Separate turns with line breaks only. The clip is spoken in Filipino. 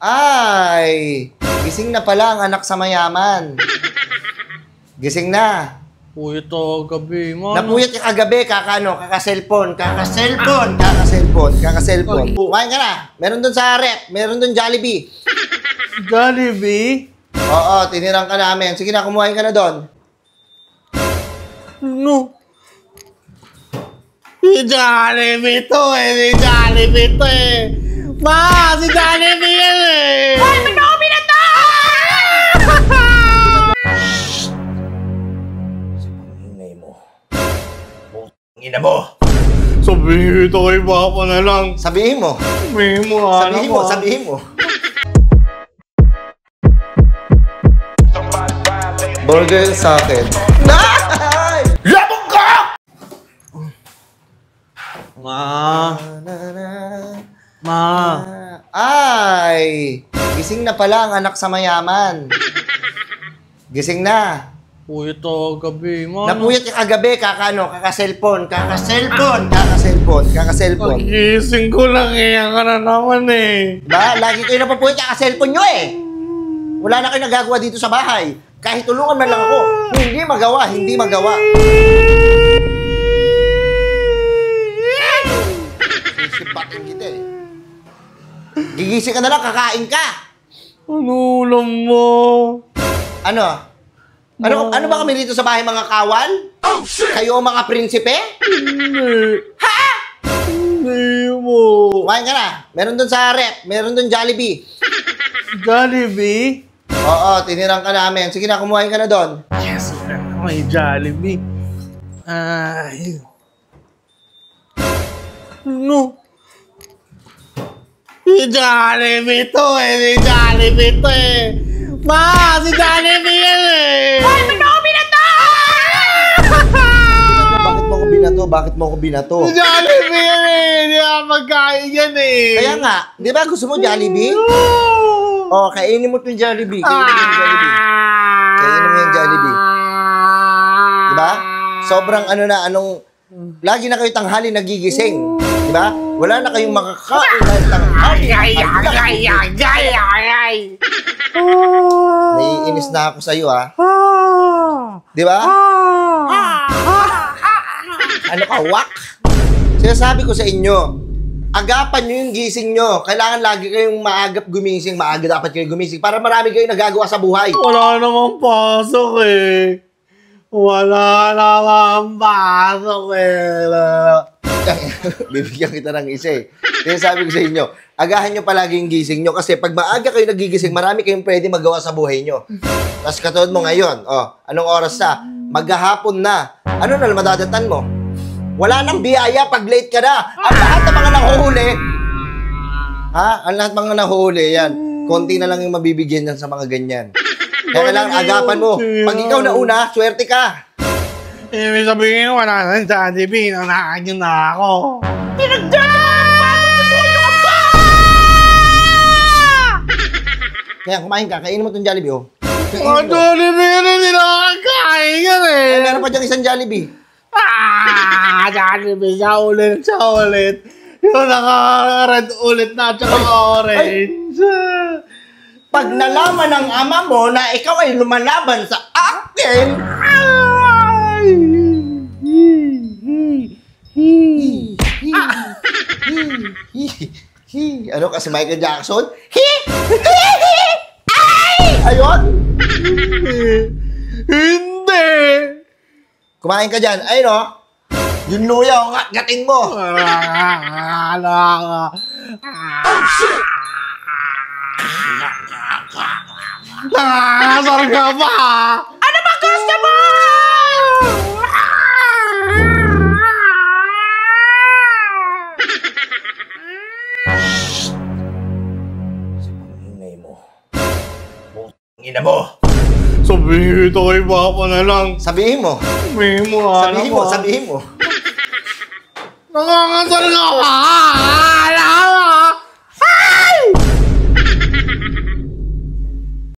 Ay! Gising na pala ang anak sa mayaman. Gising na.
Puyat ako gabi, man.
Napuyat ka kagabi, kaka-cellphone. Kumain ka na. Meron dun sa rep, meron dun Jollibee.
Jollibee?
Oo, tinirang ka namin. Sige na, kumuhain ka na dun.
No. Si Jollibee to eh. Ma, si Jollibee yan eh.
Hoy, ba't ako binato?
Ingay mo. Ina mo.
Sabihin ito kay Papa na lang.
Sabihin mo. Sabihin mo. Burger sa akin. Labog ka!
Ma.
Ay! Gising na pala ang anak sa mayaman. Gising na.
Puyat ako gabi, man.
Napuyat ka kagabi, kaka-cellphone.
Pagising ko lang eh, ka na naman eh.
Ba, lagi kayo napapuyat kaka-cellphone nyo eh. Wala na kayo nagagawa dito sa bahay. Kahit tulungan man lang ako, hindi magawa. Sisipatin kita eh. Gigising ka na lang, kakain ka.
Ano ulam mo?
Ano ba kami dito sa bahay, mga kawal? Oh, shit! Kayo mga prinsipe?
Hindi.
Ha?
Hindi mo.
Kumain ka na. Meron dun sa rep, meron dun Jollibee.
Jollibee?
Oo, tinirang ka namin. Sige na, kumuhain ka na dun.
Yes, may Jollibee. Ay. No. Si Jollibee to eh. Ma, si Jollibee yan eh.
Hoy, ba't ako binato?
Bakit mo ko binato?
Si Jollibee yan eh. Hindi ako magkain yan eh.
Kaya nga, di ba gusto mo Jollibee? Oh, kainin mo itong Jollibee. Kainin mo yung Jollibee. Di ba? Sobrang lagi na kayo tanghali nagigising. Di ba? Wala na kayong makakain dahil tanghali. Naiinis na ako sa'yo, ha? Di ba? Ano ka, wak? Sinasabi ko sa inyo, agapan nyo yung gising nyo. Kailangan lagi kayong maaga dapat kayo gumising para marami kayong nagagawa sa buhay.
Wala namang pasok eh.
Bibigyan kita ng isa eh. Sinasabi ko sa inyo, agahan nyo palagi yung gising nyo kasi pag maaga kayo nagigising, marami kayong pwede magawa sa buhay nyo. Tapos katulad mo ngayon, anong oras na? Maghahapon na. Ano na madadatan mo? Wala nang biyaya pag late ka na. Ang lahat ng mga nahuhuli, ang lahat mga nahuhuli, yan. Konti na lang yung mabibigyan yan sa mga ganyan. Kaya kailangan agapan mo. Pag ikaw na una, swerte ka.
Ibig sabihin, wala na sa Jollibee. Nakakanyo na ako.
Kaya kumain ka, kainin mo itong Jollibee, oh.
Jollibee na hindi nakakain yan eh.
Meron pa dyan isang Jollibee.
Jollibee, sa ulit. Yung naka-red ulit na, tsaka orange.
Pag nalaman ng ama mo na ikaw ay lumalaban sa akin, ano kasi Michael Jackson? Ayun?
Hindi!
Kumain ka dyan. Ayun o. Yung luya o gatin mo.
Nakakasar ka ba?
Ano ba gusto mo?
Ingay mo. Ina mo.
Sabihin ito kay Papa na lang.
Sabihin mo.
Sabihin mo.
Sabihin mo.
Nakakasar ka ba?